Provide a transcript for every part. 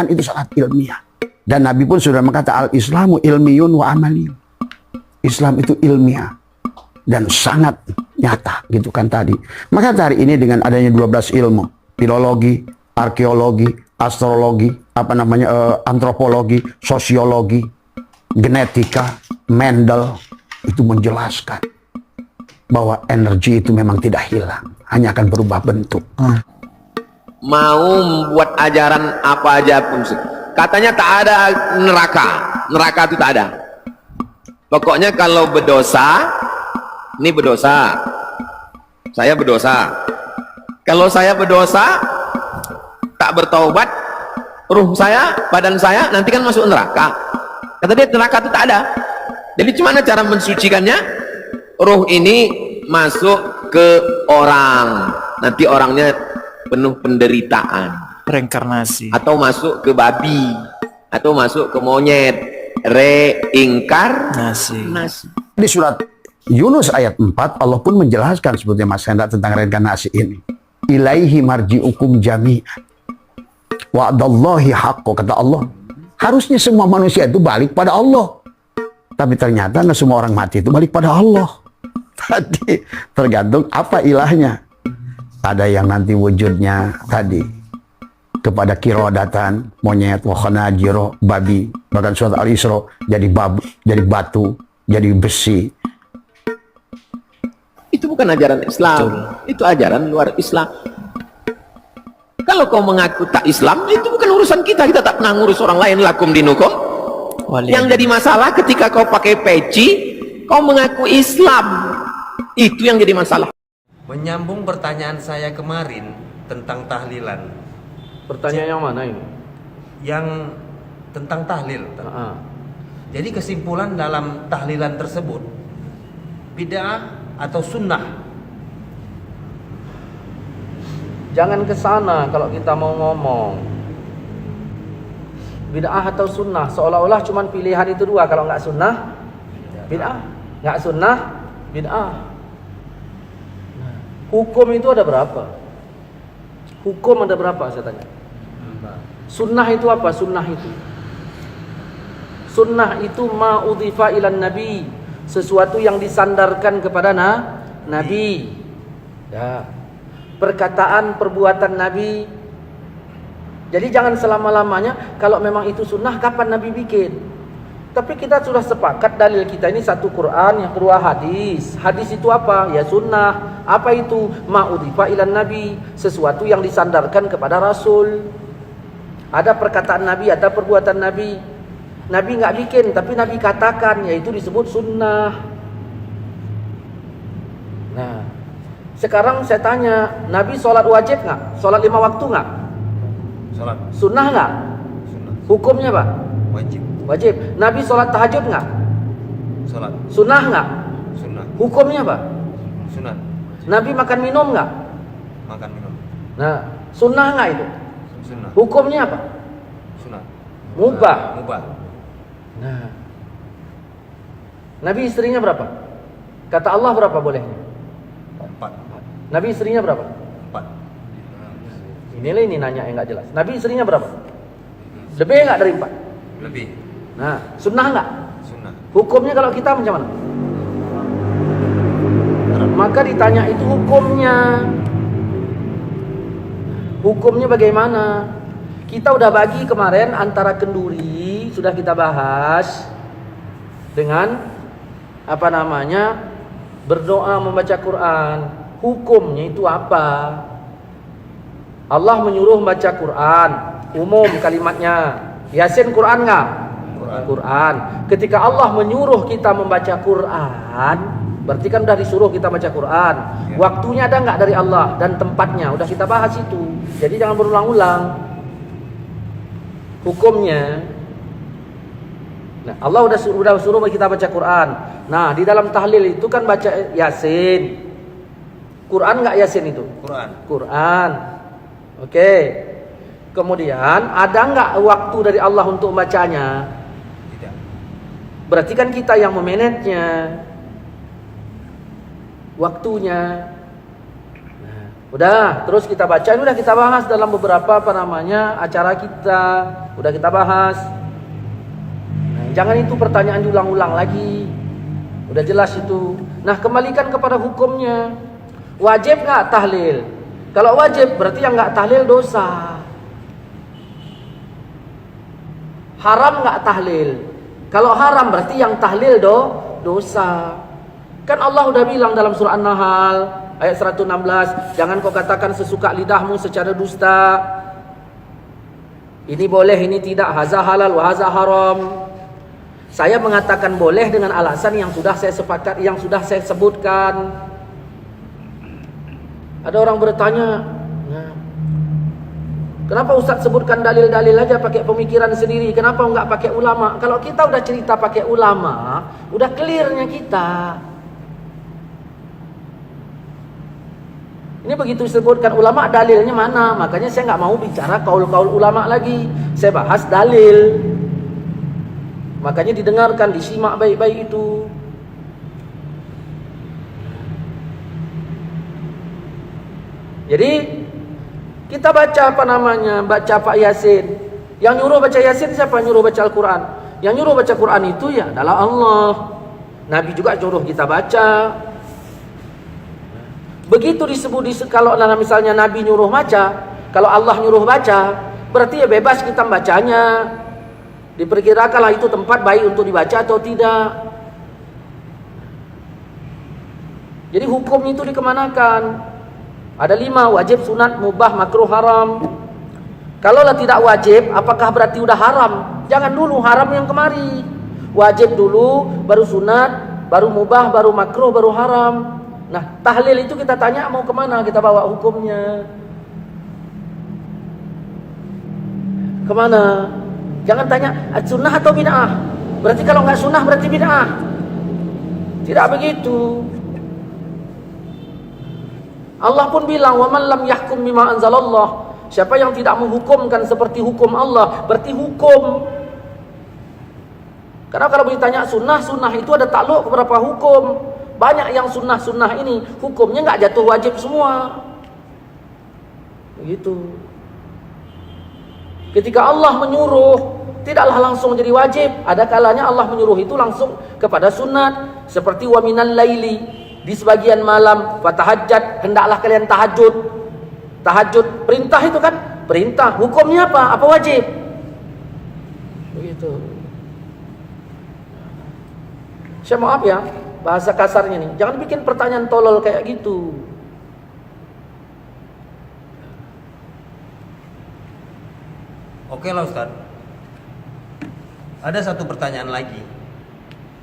itu sangat ilmiah. Dan Nabi pun sudah berkata, al-Islamu ilmiyun wa amaliyun. Islam itu ilmiah dan sangat nyata, gitu kan tadi. Maka hari ini dengan adanya 12 ilmu, filologi, arkeologi, astrologi, antropologi, sosiologi, genetika, Mendel, itu menjelaskan bahwa energi itu memang tidak hilang, hanya akan berubah bentuk. Mau membuat ajaran apa aja pun, katanya tak ada neraka itu tak ada. Pokoknya kalau berdosa, ini berdosa, saya berdosa. Kalau saya berdosa, tak bertaubat, ruh saya, badan saya nanti kan masuk neraka. Kata dia neraka itu tak ada. Jadi gimana cara mensucikannya? Ruh ini masuk ke orang, nanti orangnya penuh penderitaan, reinkarnasi, atau masuk ke babi, atau masuk ke monyet, reinkarnasi. Di surat Yunus ayat 4 Allah pun menjelaskan sebetulnya Mas Hendra tentang reinkarnasi ini. Ilaihi marji'ukum jami'an wa'dallahi haqqo, kata Allah. Harusnya semua manusia itu balik pada Allah. Tapi ternyata nggak semua orang mati itu balik pada Allah. Tadi tergantung apa ilahnya. Ada yang nanti wujudnya tadi kepada kirodatan, monyet, wakhanajiro, babi. Bahkan surat Al-Isra jadi batu, jadi besi. Itu bukan ajaran Islam. Itu ajaran luar Islam. Kalau kau mengaku tak Islam, itu bukan urusan kita. Kita tak pernah ngurus orang lain. Lakum dinukum. Yang jadi masalah ketika kau pakai peci, kau mengaku Islam. Itu yang jadi masalah. Menyambung pertanyaan saya kemarin tentang tahlilan. Pertanyaan yang mana ini? Yang tentang tahlil. Jadi kesimpulan dalam tahlilan tersebut, bid'ah atau sunnah? Jangan ke sana kalau kita mau ngomong. Bid'ah atau sunnah, seolah-olah cuma pilihan itu dua. Kalau nggak sunnah, bid'ah. Nggak sunnah, bid'ah. Hukum itu ada berapa? Hukum ada berapa, saya tanya? Sunnah itu apa? Sunnah itu ma'udhifa ilan nabi, sesuatu yang disandarkan kepada nabi. Ya. Perkataan, perbuatan nabi. Jadi jangan selama-lamanya kalau memang itu sunnah, kapan nabi bikin? Tapi kita sudah sepakat dalil kita ini satu Quran, yang kedua hadis. Hadis itu apa? Ya sunnah. Apa itu? Ma'udhifa ilan nabi, sesuatu yang disandarkan kepada Rasul. Ada perkataan nabi, ada perbuatan nabi. Nabi nggak bikin, tapi nabi katakan, yaitu disebut sunnah. Nah, sekarang saya tanya, nabi sholat wajib nggak? Sholat 5 waktu nggak? Sholat. Sunnah nggak? Sunnah. Hukumnya Pak? Wajib. Wajib. Nabi sholat tahajud nggak? Sholat. Sunnah nggak? Sunnah. Hukumnya Pak? Sunnah. Nabi makan minum nggak? Makan minum. Nah, sunnah nggak itu? Sunnah. Hukumnya apa? Sunnah. Mubah. Mubah. Nah, Nabi istrinya berapa? Kata Allah berapa bolehnya? 4. Nabi istrinya berapa? 4. Ini nanya yang nggak jelas. Nabi istrinya berapa? Lebih nggak dari 4? Lebih. Nah, sunnah nggak? Sunnah. Hukumnya kalau kita macam mana? Maka ditanya itu hukumnya. Hukumnya bagaimana? Kita udah bagi kemarin antara kenduri, sudah kita bahas, dengan berdoa membaca Quran. Hukumnya itu apa? Allah menyuruh membaca Quran, umum kalimatnya. Yasin Quran nggak? Quran. Ketika Allah menyuruh kita membaca Quran, berarti kan udah disuruh kita baca Quran. Waktunya ada nggak dari Allah dan tempatnya? Udah kita bahas itu. Jadi jangan berulang-ulang. Hukumnya. Nah, Allah udah suruh kita baca Quran. Nah, di dalam tahlil itu kan baca Yasin. Quran nggak Yasin itu? Quran. Oke. Kemudian ada nggak waktu dari Allah untuk membacanya? Tidak. Berarti kan kita yang memanagenya, waktunya. Nah, Udah, terus kita baca, ini udah kita bahas dalam beberapa acara kita, udah kita bahas. Nah, jangan itu pertanyaan diulang-ulang lagi. Udah jelas itu. Nah, kembalikan kepada hukumnya. Wajib nggak tahlil? Kalau wajib berarti yang nggak tahlil dosa. Haram nggak tahlil? Kalau haram berarti yang tahlil dosa. Kan Allah udah bilang dalam surah An-Nahl ayat 116, jangan kau katakan sesuka lidahmu secara dusta. Ini boleh, ini tidak, haza halal wa haza haram. Saya mengatakan boleh dengan alasan yang sudah saya sepakat, yang sudah saya sebutkan. Ada orang bertanya, nah, kenapa Ustaz sebutkan dalil-dalil aja pakai pemikiran sendiri? Kenapa enggak pakai ulama? Kalau kita udah cerita pakai ulama, udah clearnya kita. Ini begitu disebutkan ulama, dalilnya mana? Makanya saya nggak mau bicara kaul-kaul ulama lagi. Saya bahas dalil. Makanya didengarkan, disimak baik-baik itu. Jadi kita baca baca Pak Yasin. Yang nyuruh baca Yasin siapa? Yang nyuruh baca Al-Quran. Yang nyuruh baca Quran itu ya adalah Allah. Nabi juga nyuruh kita baca. Begitu disebut kalau misalnya Nabi nyuruh baca, kalau Allah nyuruh baca, berarti ya bebas kita membacanya. Diperkirakanlah itu tempat baik untuk dibaca atau tidak. Jadi hukum itu dikemanakan? Ada 5, wajib, sunat, mubah, makruh, haram. Kalaulah tidak wajib, apakah berarti udah haram? Jangan dulu, haram yang kemari. Wajib dulu, baru sunat, baru mubah, baru makruh, baru haram. Nah, tahlil itu kita tanya mau kemana, kita bawa hukumnya kemana. Jangan tanya sunnah atau bid'ah. Berarti kalau nggak sunnah berarti bid'ah. Tidak begitu. Allah pun bilang, wa man lam yahkum bima anzalallah. Siapa yang tidak menghukumkan seperti hukum Allah, berarti hukum. Karena kalau ditanya sunnah itu ada takluk beberapa hukum. Banyak yang sunnah ini hukumnya nggak jatuh wajib semua. Begitu. Ketika Allah menyuruh, tidaklah langsung jadi wajib. Ada kalanya Allah menyuruh itu langsung kepada sunat. Seperti wa minal laili, di sebagian malam, fatahajjat, hendaklah kalian tahajud. Tahajud, perintah itu kan? Perintah. Hukumnya apa? Apa wajib? Begitu. Saya maaf ya, bahasa kasarnya nih. Jangan bikin pertanyaan tolol kayak gitu. Oke lah Ustaz. Ada satu pertanyaan lagi.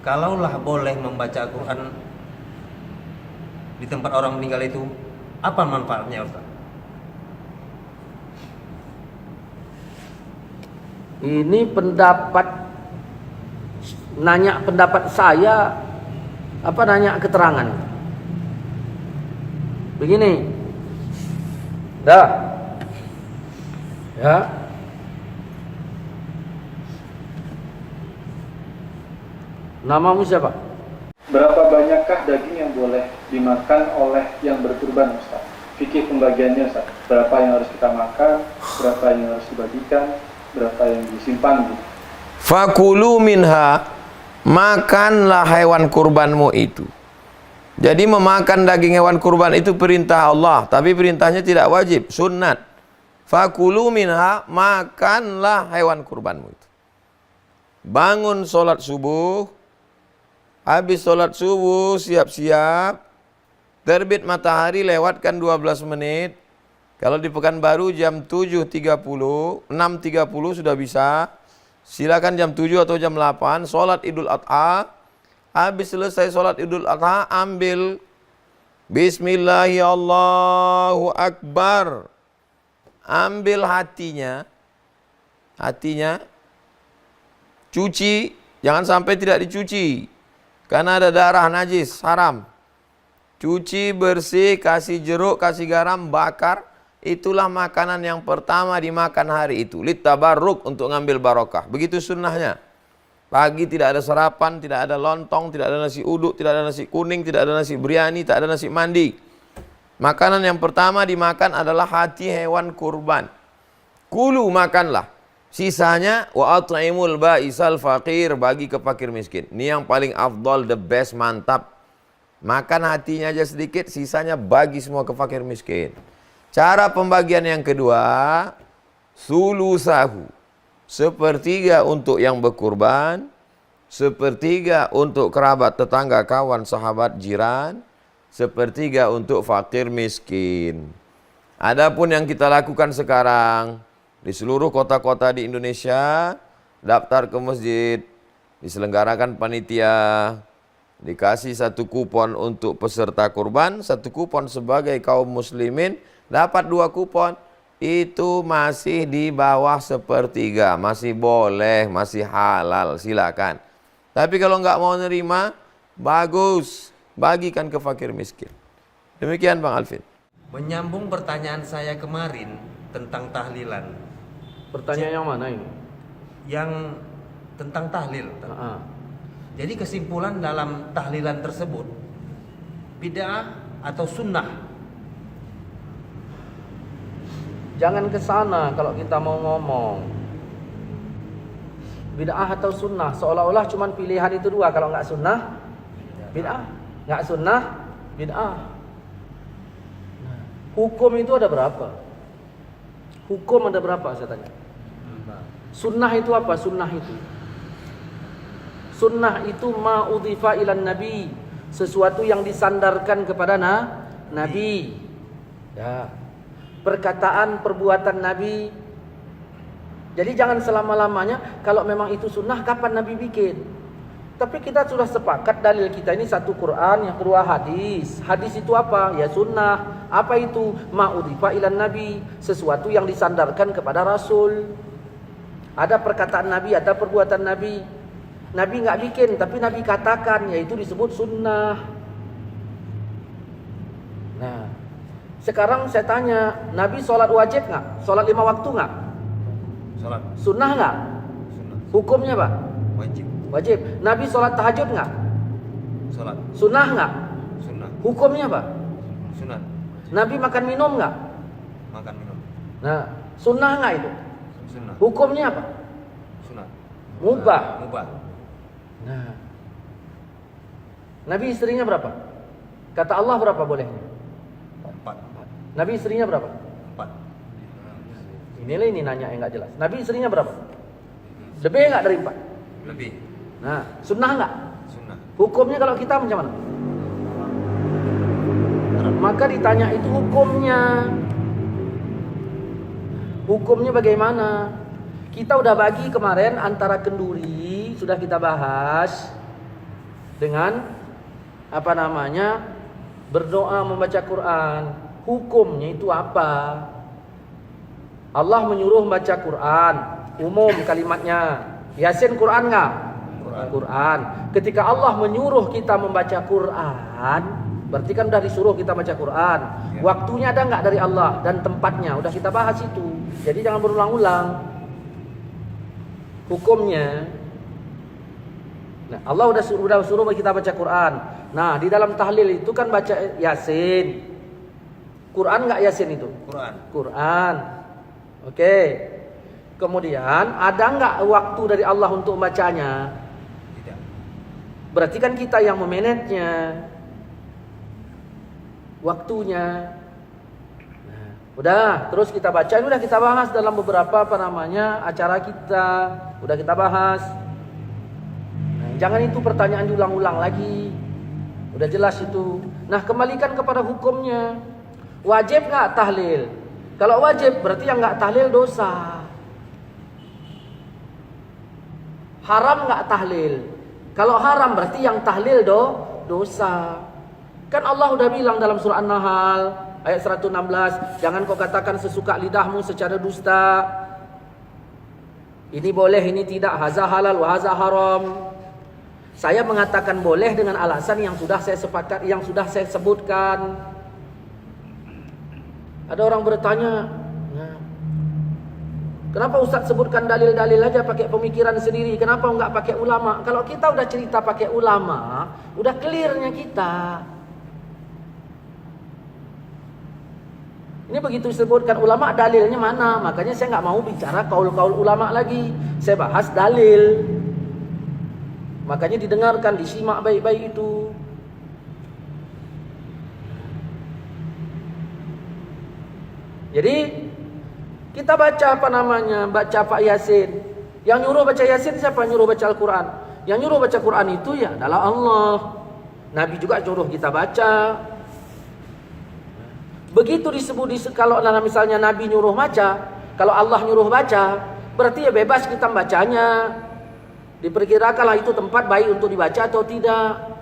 Kalaulah boleh membaca Al-Quran di tempat orang meninggal itu, apa manfaatnya Ustaz? Ini nanya pendapat saya, nanya keterangan. Begini. Dah. Ya. Namamu siapa? Berapa banyakkah daging yang boleh dimakan oleh yang berkurban, Ustaz? Fikih pembagiannya, Ustaz. Berapa yang harus kita makan, berapa yang harus dibagikan, berapa yang disimpan gitu. Fakulu minha, makanlah hewan kurbanmu itu. Jadi memakan daging hewan kurban itu perintah Allah, tapi perintahnya tidak wajib, sunnat. Fakulu minha, makanlah hewan kurbanmu itu. Bangun sholat subuh, habis sholat subuh siap-siap, terbit matahari lewatkan 12 menit. Kalau di Pekanbaru jam 7.30, 6.30 sudah bisa. Silakan jam 7 atau jam 8, sholat Idul Adha. Habis selesai sholat Idul Adha, ambil Bismillahirrahmanirrahim, Allahu Akbar. Ambil hatinya, cuci, jangan sampai tidak dicuci. Karena ada darah najis, haram. Cuci bersih, kasih jeruk, kasih garam, bakar. Itulah makanan yang pertama dimakan hari itu. Litabarruk, untuk ngambil barokah. Begitu sunnahnya. Pagi tidak ada sarapan, tidak ada lontong, tidak ada nasi uduk, tidak ada nasi kuning, tidak ada nasi biryani, tak ada nasi mandi. Makanan yang pertama dimakan adalah hati hewan kurban. Kulu, makanlah. Sisanya wa at'imul ba'isal faqir, bagi ke fakir miskin. Ini yang paling afdal, the best, mantap. Makan hatinya aja sedikit, sisanya bagi semua ke fakir miskin. Cara pembagian yang kedua, sulusahu. Sepertiga untuk yang berkurban, sepertiga untuk kerabat, tetangga, kawan, sahabat, jiran, sepertiga untuk fakir miskin. Adapun yang kita lakukan sekarang di seluruh kota-kota di Indonesia, daftar ke masjid, diselenggarakan panitia, dikasih 1 kupon untuk peserta kurban, 1 kupon sebagai kaum muslimin, dapat 2 kupon. Itu masih di bawah sepertiga, masih boleh, masih halal, silakan. Tapi kalau nggak mau nerima, bagus, bagikan ke fakir miskin. Demikian Bang Alvin. Menyambung pertanyaan saya kemarin tentang tahlilan. Pertanyaan yang mana ini? Yang tentang tahlil. Ah. Jadi kesimpulan dalam tahlilan tersebut, bid'ah atau sunnah? Jangan ke sana kalau kita mau ngomong. Bid'ah atau sunnah, seolah-olah cuma pilihan itu 2. Kalau nggak sunnah, bid'ah. Nggak sunnah, bid'ah. Nah, hukum itu ada berapa? Hukum ada berapa, saya tanya? Sunnah itu apa? Sunnah itu ma udhifa ilan nabi, sesuatu yang disandarkan kepada nabi. Ya. Perkataan, perbuatan nabi. Jadi jangan selama-lamanya kalau memang itu sunnah, kapan nabi bikin? Tapi kita sudah sepakat dalil kita ini 1 Quran, yang kedua hadis. Hadis itu apa? Ya sunnah. Apa itu? Ma udhifa ilan nabi, sesuatu yang disandarkan kepada rasul. Ada perkataan nabi, ada perbuatan nabi. Nabi nggak bikin, tapi nabi katakan, yaitu disebut sunnah. Nah, sekarang saya tanya, nabi sholat wajib nggak? Sholat 5 waktu nggak? Sholat Sunnah nggak? sunnah, Hukumnya Pak? wajib. Wajib. Nabi sholat tahajud nggak? Sholat Sunnah nggak? sunnah, Hukumnya Pak? sunat. Nabi makan minum nggak? Makan minum Nah, sunnah nggak itu? sunnah, Hukumnya apa? sunat. Mubah. Mubah. Nah, Nabi istrinya berapa? Kata Allah berapa bolehnya? 4. Nabi istrinya berapa? 4. Ini nanya yang nggak jelas. Nabi istrinya berapa? Lebih nggak dari 4? Lebih. Nah, sunnah nggak? Sunnah. Hukumnya kalau kita macam mana? Maka ditanya itu hukumnya. Hukumnya bagaimana? Kita udah bagi kemarin antara kenduri, sudah kita bahas, dengan apa namanya, berdoa membaca Quran. Hukumnya itu apa? Allah menyuruh membaca Quran, umum kalimatnya. Yasin Quran nggak? Quran. Ketika Allah menyuruh kita membaca Quran, berarti kan udah disuruh kita baca Quran. Waktunya ada nggak dari Allah dan tempatnya? Udah kita bahas itu. Jadi jangan berulang-ulang. Hukumnya, nah, Allah udah suruh kita baca Quran. Nah, di dalam tahlil itu kan baca Yasin. Quran nggak Yasin itu? Quran. Oke. Kemudian ada nggak waktu dari Allah untuk membacanya? Tidak. Berarti kan kita yang memanagenya, waktunya. Nah, udah, terus kita baca, ini udah kita bahas dalam beberapa acara kita, udah kita bahas. Nah, jangan itu pertanyaan diulang-ulang lagi, udah jelas itu. Nah, kembalikan kepada hukumnya. Wajib nggak tahlil? Kalau wajib berarti yang nggak tahlil dosa. Haram nggak tahlil? Kalau haram berarti yang tahlil dosa. Kan Allah udah bilang dalam surah An-Nahl ayat 116, jangan kau katakan sesuka lidahmu secara dusta. Ini boleh, ini tidak, haza halal wa haza haram. Saya mengatakan boleh dengan alasan yang sudah saya sepakat, yang sudah saya sebutkan. Ada orang bertanya, nah, kenapa Ustaz sebutkan dalil-dalil aja pakai pemikiran sendiri? Kenapa enggak pakai ulama? Kalau kita udah cerita pakai ulama, udah clearnya kita. Ini begitu disebutkan ulama, dalilnya mana? Makanya saya nggak mau bicara kaul-kaul ulama lagi. Saya bahas dalil. Makanya didengarkan, disimak baik-baik itu. Jadi kita baca baca Pak Yasin. Yang nyuruh baca Yasin siapa? Nyuruh baca Al-Quran. Yang nyuruh baca Quran itu ya adalah Allah. Nabi juga nyuruh kita baca. Begitu disebut kalau misalnya Nabi nyuruh baca, kalau Allah nyuruh baca, berarti ya bebas kita bacanya. Diperkirakanlah itu tempat baik untuk dibaca atau tidak.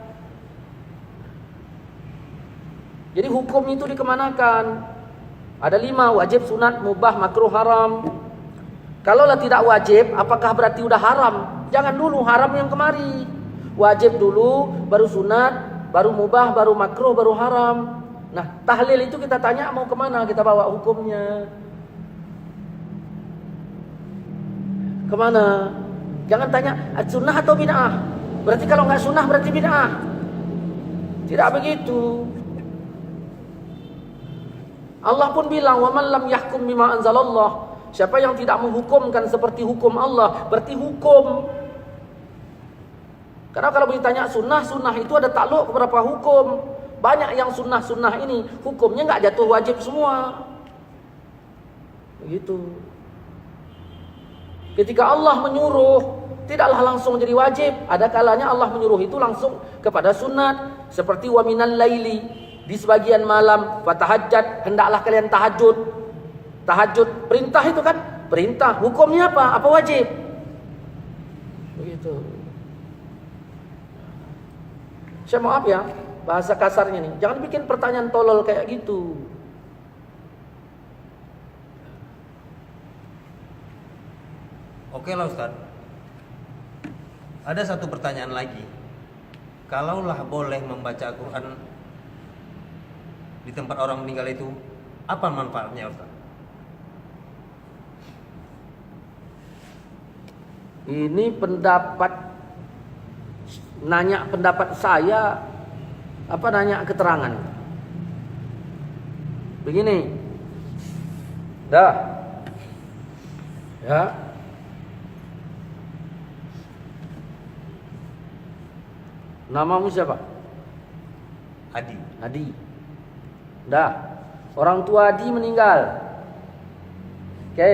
Jadi hukum itu dikemanakan? Ada 5, wajib, sunat, mubah, makruh, haram. Kalaulah tidak wajib, apakah berarti udah haram? Jangan dulu haram yang kemari. Wajib dulu, baru sunat, baru mubah, baru makruh, baru haram. Nah, tahlil itu kita tanya mau kemana, kita bawa hukumnya. Kemana? Jangan tanya sunnah atau bid'ah. Berarti kalau nggak sunnah berarti bid'ah. Tidak begitu. Allah pun bilang, "Wa man lam yahkum bima anzalallah." Siapa yang tidak menghukumkan seperti hukum Allah, berarti hukum. Karena kalau ditanya sunnah itu ada takluk beberapa hukum. Banyak yang sunnah ini hukumnya nggak jatuh wajib semua. Begitu. Ketika Allah menyuruh, tidaklah langsung jadi wajib. Ada kalanya Allah menyuruh itu langsung kepada sunat. Seperti wa minal laili, di sebagian malam, fatahajjat, hendaklah kalian tahajud. Tahajud, perintah itu kan? Perintah. Hukumnya apa? Apa wajib? Begitu. Saya maaf ya, bahasa kasarnya nih. Jangan bikin pertanyaan tolol kayak gitu. Oke lah Ustaz. Ada satu pertanyaan lagi. Kalaulah boleh membaca Al-Quran di tempat orang meninggal itu, apa manfaatnya Ustaz? Ini nanya pendapat saya, apa nanya keterangan? Begini, dah, ya. Namamu siapa? Adi. Dah, orang tua Adi meninggal. Oke,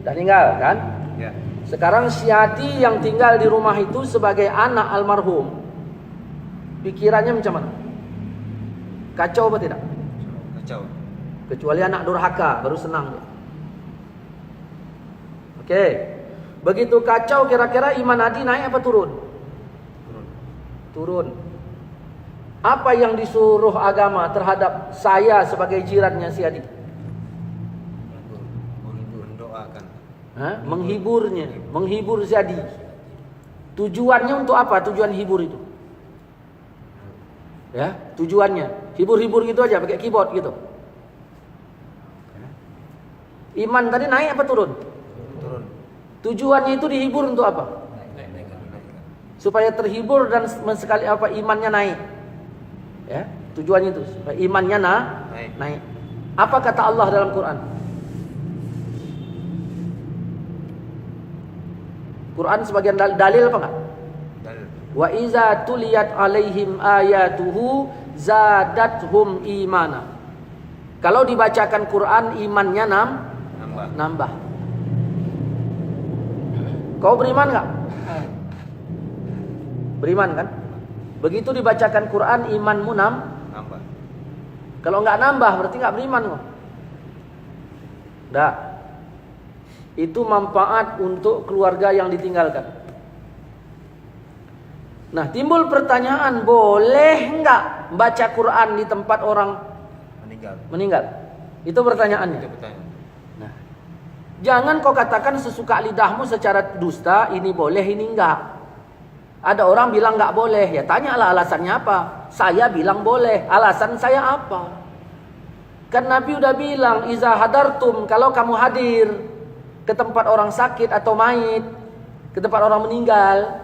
dah meninggal kan? Ya. Sekarang si Adi yang tinggal di rumah itu sebagai anak almarhum, pikirannya macam mana? Kacau apa tidak? Kacau. Kecuali anak durhaka baru senang dia. Oke, begitu kacau, kira-kira iman Adi naik apa turun? Turun. Apa yang disuruh agama terhadap saya sebagai jirannya si Adi? Mendoakan. Menghiburnya, menghibur si Adi. Tujuannya untuk apa? Tujuan hibur itu, ya, tujuannya hibur-hibur gitu aja, pakai keyboard gitu. Iman tadi naik apa turun? Turun. Tujuannya itu dihibur untuk apa? Supaya terhibur dan sekali apa imannya naik. Ya, tujuannya itu supaya imannya naik. Apa kata Allah dalam Quran? Quran sebagian dalil apa enggak? Dalil. Wa iza tuliyat alaihim ayatuhu zadathum imana. Kalau dibacakan Quran imannya nambah. Kau beriman enggak? Beriman kan? Begitu dibacakan Quran imanmu Nambah. Kalau enggak nambah berarti enggak beriman kok. Dah. Itu manfaat untuk keluarga yang ditinggalkan. Nah, timbul pertanyaan, boleh enggak baca Quran di tempat orang meninggal? Itu pertanyaannya. Nah, jangan kau katakan sesuka lidahmu secara dusta, ini boleh, ini enggak. Ada orang bilang enggak boleh, ya tanyalah alasannya apa. Saya bilang boleh, alasan saya apa? Kan Nabi udah bilang, iza hadartum, kalau kamu hadir ke tempat orang sakit atau mayit, ke tempat orang meninggal,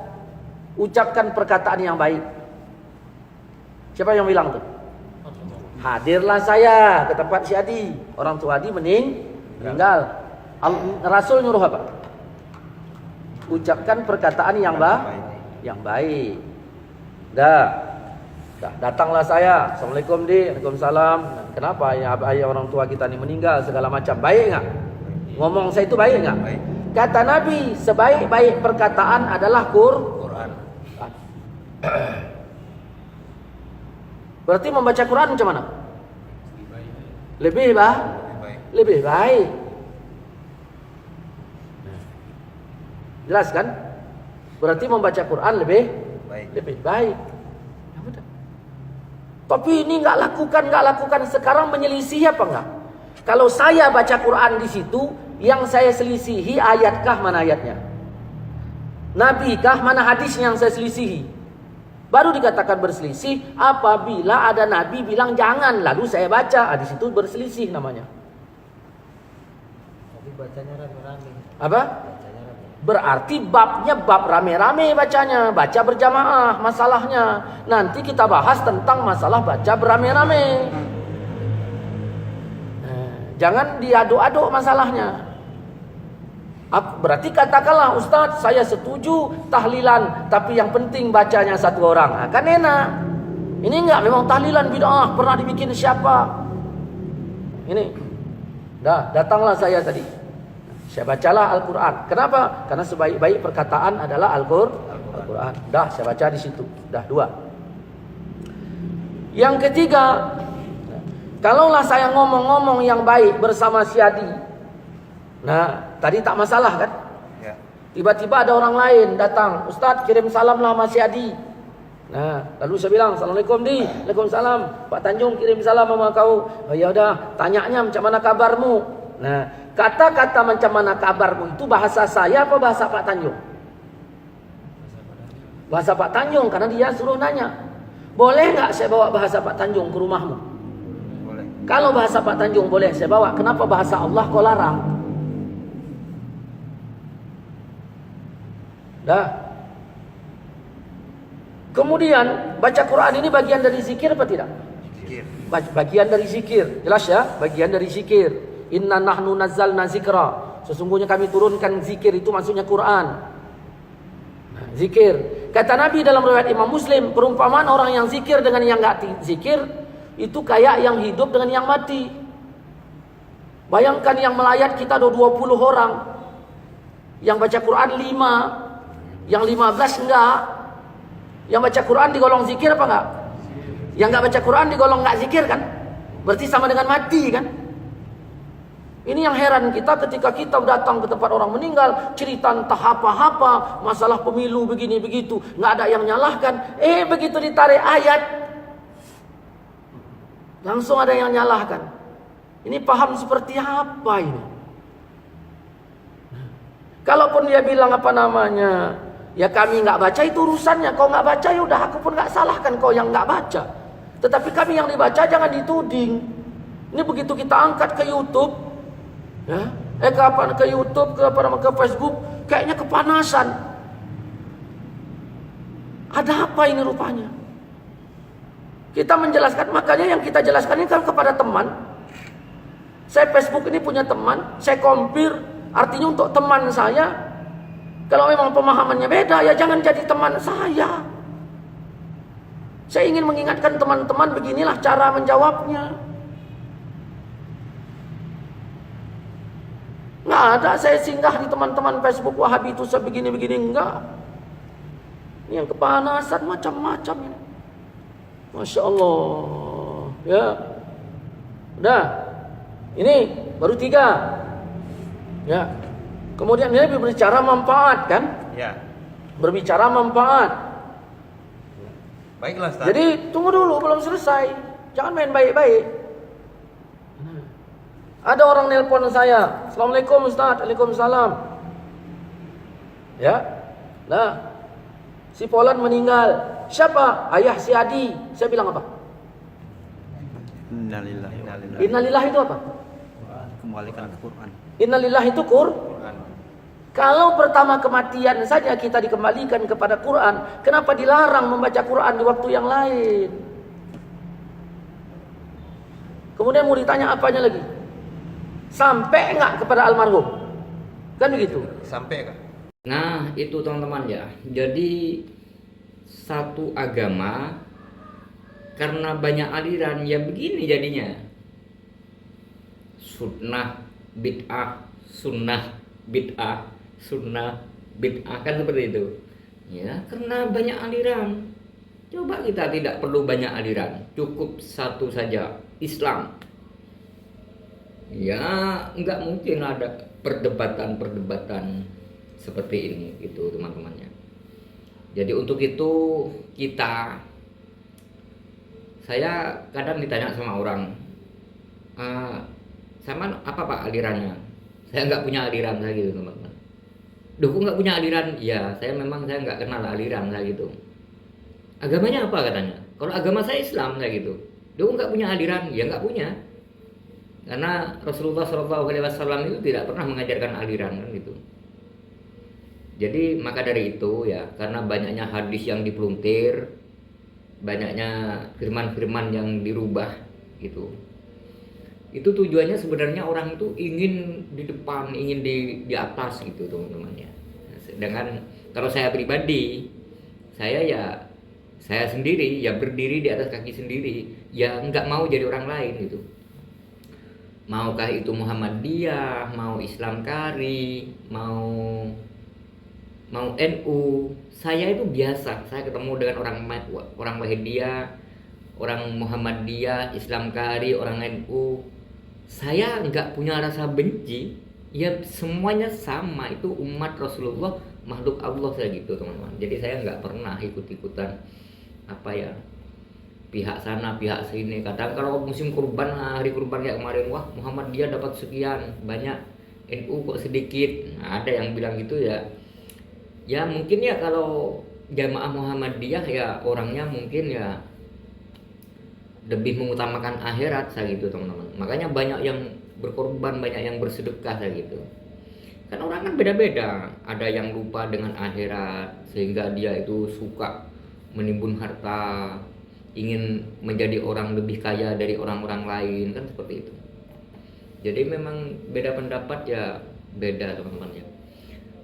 ucapkan perkataan yang baik. Siapa yang bilang tuh? Hadirlah saya ke tempat si Adi. Orang tua Adi meninggal. Rasul nyuruh apa? Ucapkan perkataan yang baik. Datanglah saya. Assalamualaikum di. Waalaikumsalam. Kenapa ya ayah orang tua kita ini meninggal segala macam? Baik enggak? Ngomong saya itu baik enggak? Baik. Kata Nabi, sebaik-baik perkataan adalah Quran. Berarti membaca Quran macam mana? Lebih baik. Jelas kan? Berarti membaca Quran lebih baik. Ya betul. Tapi ini nggak lakukan. Sekarang menyelisih apa enggak? Kalau saya baca Quran di situ, yang saya selisihi ayatkah mana ayatnya? Nabi kah mana hadis yang saya selisihi? Baru dikatakan berselisih apabila ada Nabi bilang jangan, lalu saya baca. Di situ berselisih namanya. Tapi bacanya rame-rame. Apa? Berarti babnya bab rame-rame bacanya, baca berjamaah masalahnya. Nanti kita bahas tentang masalah baca berame-rame. Jangan diaduk-aduk masalahnya. Berarti katakanlah Ustaz, saya setuju tahlilan, tapi yang penting bacanya satu orang. Kan enak. Ini enggak, memang tahlilan bid'ah, pernah dibikin siapa? Ini. Datanglah saya tadi. Saya bacalah Al-Quran. Kenapa? Karena sebaik-baik perkataan adalah Al-Quran. Saya baca di situ. 2. Yang ketiga, kalaulah saya ngomong-ngomong yang baik bersama si Adi. Tadi tak masalah kan? Ya. Tiba-tiba ada orang lain datang. Ustaz, kirim salamlah sama si Adi. Lalu saya bilang, Assalamualaikum di. Waalaikumsalam. Pak Tanjung kirim salam sama kau. Oh ya udah, tanyanya macam mana kabarmu? Kata-kata macam mana kabarmu itu bahasa saya apa bahasa Pak Tanjung? Bahasa Pak Tanjung, karena dia suruh nanya. Boleh nggak saya bawa bahasa Pak Tanjung ke rumahmu? Boleh. Kalau bahasa Pak Tanjung boleh saya bawa, kenapa bahasa Allah kau larang? Kemudian baca Quran ini bagian dari zikir apa tidak? Zikir. Bagian dari zikir. Jelas ya? Bagian dari zikir. Inna nahnu nazzalna zikra. Sesungguhnya kami turunkan zikir, itu maksudnya Quran. Zikir. Kata Nabi dalam riwayat Imam Muslim, perumpamaan orang yang zikir dengan yang enggak zikir itu kayak yang hidup dengan yang mati. Bayangkan yang melayat kita ada 20 orang. Yang baca Quran 5, yang 15 enggak. Yang baca Quran digolong zikir apa enggak? Yang enggak baca Quran digolong enggak zikir kan? Berarti sama dengan mati kan? Ini yang heran kita ketika kita datang ke tempat orang meninggal, cerita entah apa-apa, masalah pemilu begini begitu, nggak ada yang nyalahkan. Begitu ditarik ayat, langsung ada yang nyalahkan. Ini paham seperti apa ini? Kalaupun dia bilang apa namanya, ya kami nggak baca, itu urusannya. Kau nggak baca ya udah, aku pun nggak salahkan kau yang nggak baca. Tetapi kami yang dibaca jangan dituding. Ini begitu kita angkat ke YouTube. Ya, ke YouTube, ke Facebook, kayaknya kepanasan. Ada apa ini rupanya? Kita menjelaskan, makanya yang kita jelaskan ini kan kepada teman. Saya Facebook ini punya teman, saya compare, artinya untuk teman saya. Kalau memang pemahamannya beda, ya jangan jadi teman saya. Saya ingin mengingatkan teman-teman, beginilah cara menjawabnya. Nggak ada saya singgah di teman-teman Facebook Wahabi itu sebegini-begini, enggak. Ini yang kepanasan macam-macam ini. Masya Allah. Ya. Udah. Ini baru 3. Ya. Kemudian ini berbicara manfaat kan? Ya. Berbicara manfaat. Baiklah, Ustaz. Jadi tunggu dulu, belum selesai. Jangan main baik-baik. Ada orang nelpon saya, Assalamualaikum Ustaz, Waalaikumsalam. Ya, si Polan meninggal. Siapa? Ayah si Adi. Saya bilang apa? Innalillahi. Innalillahi itu apa? Kembalikan ke Quran. Innalillahi itu Quran. Kalau pertama kematian saja kita dikembalikan kepada Quran, kenapa dilarang membaca Quran di waktu yang lain? Kemudian mau ditanya apanya lagi? Sampai enggak kepada almarhum? Kan begitu. Sampai kah? Nah, itu teman-teman ya. Jadi satu agama karena banyak aliran ya begini jadinya. Sunnah, bid'ah, sunnah, bid'ah, sunnah, bid'ah, kan seperti itu. Ya, karena banyak aliran. Coba kita tidak perlu banyak aliran, cukup satu saja, Islam. Ya, nggak mungkin ada perdebatan-perdebatan seperti ini, gitu teman-temannya. Jadi untuk itu saya kadang ditanya sama orang, sama apa Pak alirannya? Saya nggak punya aliran, saya gitu teman-teman. Duh, kok nggak punya aliran? Ya, saya nggak kenal aliran, saya gitu. Agamanya apa katanya? Kalau agama saya Islam, saya gitu. Duh, nggak punya aliran? Ya nggak punya. Karena Rasulullah SAW itu tidak pernah mengajarkan aliran, kan gitu. Jadi maka dari itu ya, karena banyaknya hadis yang dipeluntir, banyaknya firman-firman yang dirubah gitu. Itu tujuannya sebenarnya orang itu ingin di depan, ingin di atas gitu teman-teman ya. Sedangkan kalau saya pribadi, saya sendiri ya berdiri di atas kaki sendiri, ya nggak mau jadi orang lain gitu. Maukah itu Muhammadiyah, mau Islam Kari, mau NU, saya itu biasa. Saya ketemu dengan orang Wahidiyah, orang Muhammadiyah, Islam Kari, orang NU. Saya nggak punya rasa benci. Ya semuanya sama, itu umat Rasulullah, makhluk Allah, saya gitu teman-teman. Jadi saya nggak pernah ikut-ikutan pihak sana pihak sini. Kadang kalau musim kurban, hari kurban kayak kemarin, wah Muhammadiyah dapat sekian banyak, NU kok sedikit. Nah, ada yang bilang gitu ya. Ya mungkin ya kalau jamaah Muhammadiyah ya orangnya mungkin ya lebih mengutamakan akhirat, saya gitu teman-teman. Makanya banyak yang berkorban, banyak yang bersedekah, saya gitu. Kan orang kan beda-beda. Ada yang lupa dengan akhirat sehingga dia itu suka menimbun harta, ingin menjadi orang lebih kaya dari orang-orang lain, kan seperti itu. Jadi memang beda pendapat ya, beda teman-teman ya.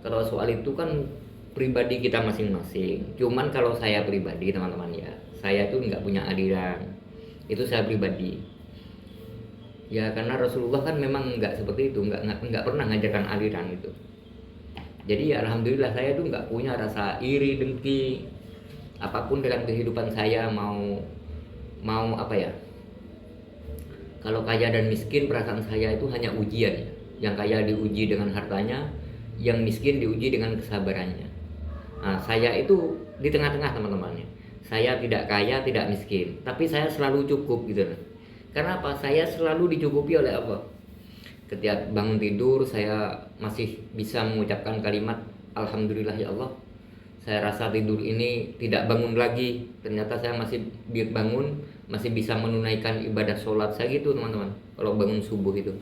Kalau soal itu kan pribadi kita masing-masing. Cuman kalau saya pribadi teman-teman ya, saya tuh nggak punya aliran. Itu saya pribadi. Ya karena Rasulullah kan memang nggak seperti itu, nggak pernah ngajarkan aliran itu. Jadi ya alhamdulillah saya tuh nggak punya rasa iri, dengki, apapun dalam kehidupan saya, mau kalau kaya dan miskin, perasaan saya itu hanya ujian ya. Yang kaya diuji dengan hartanya, yang miskin diuji dengan kesabarannya. Nah, saya itu di tengah-tengah teman-temannya. Saya tidak kaya, tidak miskin, tapi saya selalu cukup gitu. Karena apa? Saya selalu dicukupi oleh Allah. Ketika bangun tidur saya masih bisa mengucapkan kalimat alhamdulillah ya Allah. Saya rasa tidur ini tidak bangun lagi, ternyata saya masih bangun, masih bisa menunaikan ibadah sholat saya gitu teman-teman. Kalau bangun subuh itu,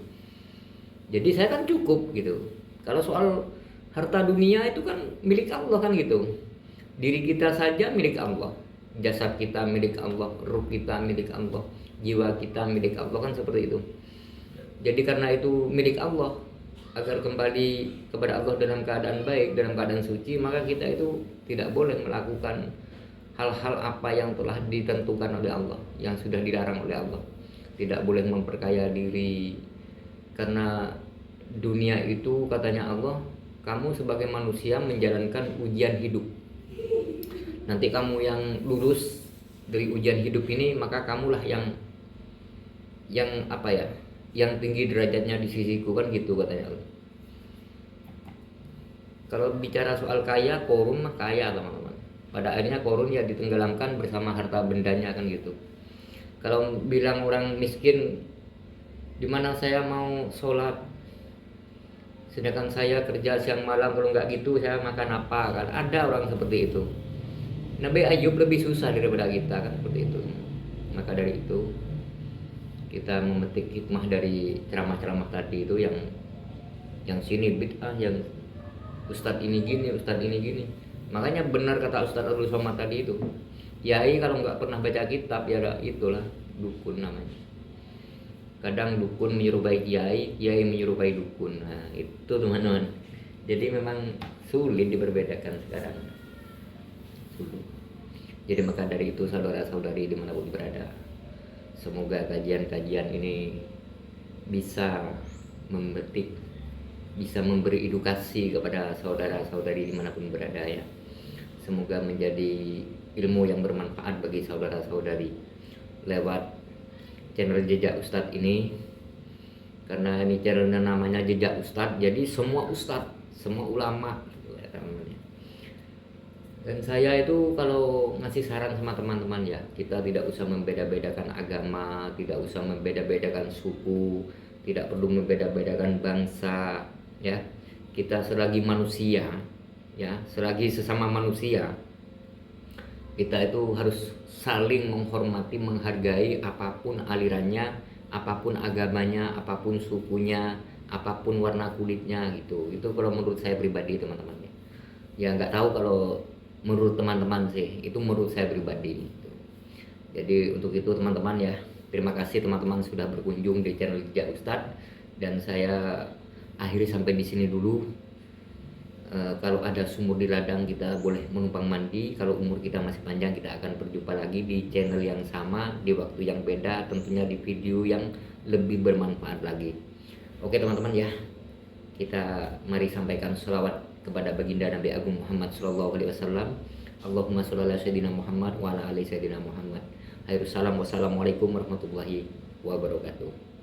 jadi saya kan cukup gitu. Kalau soal harta dunia itu kan milik Allah kan gitu. Diri kita saja milik Allah, jasad kita milik Allah, ruh kita milik Allah, jiwa kita milik Allah, kan seperti itu. Jadi karena itu milik Allah, agar kembali kepada Allah dalam keadaan baik, dalam keadaan suci, maka kita itu tidak boleh melakukan hal-hal apa yang telah ditentukan oleh Allah, yang sudah dilarang oleh Allah. Tidak boleh memperkaya diri, karena dunia itu katanya Allah, kamu sebagai manusia menjalankan ujian hidup. Nanti kamu yang lulus dari ujian hidup ini, maka kamulah yang yang tinggi derajatnya di sisiku, kan gitu katanya Allah. Kalau bicara soal kaya, Korun mah kaya teman-teman. Pada akhirnya Korun ya ditenggelamkan bersama harta bendanya, kan gitu. Kalau bilang orang miskin, di mana saya mau sholat, sedangkan saya kerja siang malam, kalau nggak gitu saya makan apa, kan ada orang seperti itu. Nabi Ayub lebih susah daripada kita, kan seperti itu. Maka dari itu kita memetik hikmah dari ceramah-ceramah tadi itu, yang sini bid'ah, yang ustadz ini gini, ustadz ini gini. Makanya benar kata Ustadz Abdul Somad tadi itu, kiai kalau nggak pernah baca kitab ya itulah dukun namanya. kadang dukun menyerupai kiai, kiai menyerupai dukun. Nah itu teman-teman, jadi memang sulit diperbedakan sekarang, sulit. Jadi maka dari itu saudara-saudari dimanapun berada, semoga kajian-kajian ini bisa memetik, bisa memberi edukasi kepada saudara-saudari dimanapun berada ya. Semoga menjadi ilmu yang bermanfaat bagi saudara-saudari lewat channel Jejak Ustadz ini. Karena ini channelnya namanya Jejak Ustadz, jadi semua ustadz, semua ulama gitu ya teman-teman. Dan saya itu kalau ngasih saran sama teman-teman ya, kita tidak usah membeda-bedakan agama, tidak usah membeda-bedakan suku, tidak perlu membeda-bedakan bangsa ya. Kita selagi manusia ya, selagi sesama manusia, kita itu harus saling menghormati, menghargai apapun alirannya, apapun agamanya, apapun sukunya, apapun warna kulitnya gitu. Itu kalau menurut saya pribadi teman-teman ya. Ya nggak tahu kalau menurut teman-teman sih, itu menurut saya pribadi gitu. Jadi untuk itu teman-teman ya, terima kasih teman-teman sudah berkunjung di channel Jejak Ustadz, dan saya akhiri sampai di sini dulu. Kalau ada sumur di ladang kita boleh menumpang mandi. Kalau umur kita masih panjang kita akan berjumpa lagi di channel yang sama, di waktu yang beda, tentunya di video yang lebih bermanfaat lagi. Oke teman-teman ya, kita mari sampaikan sholawat kepada baginda Nabi Agung Muhammad sallallahu alaihi wasallam. Allahumma sholli ala sayyidina Muhammad wa ala ali sayyidina Muhammad. Hairus salam, wassalamualaikum warahmatullahi wabarakatuh.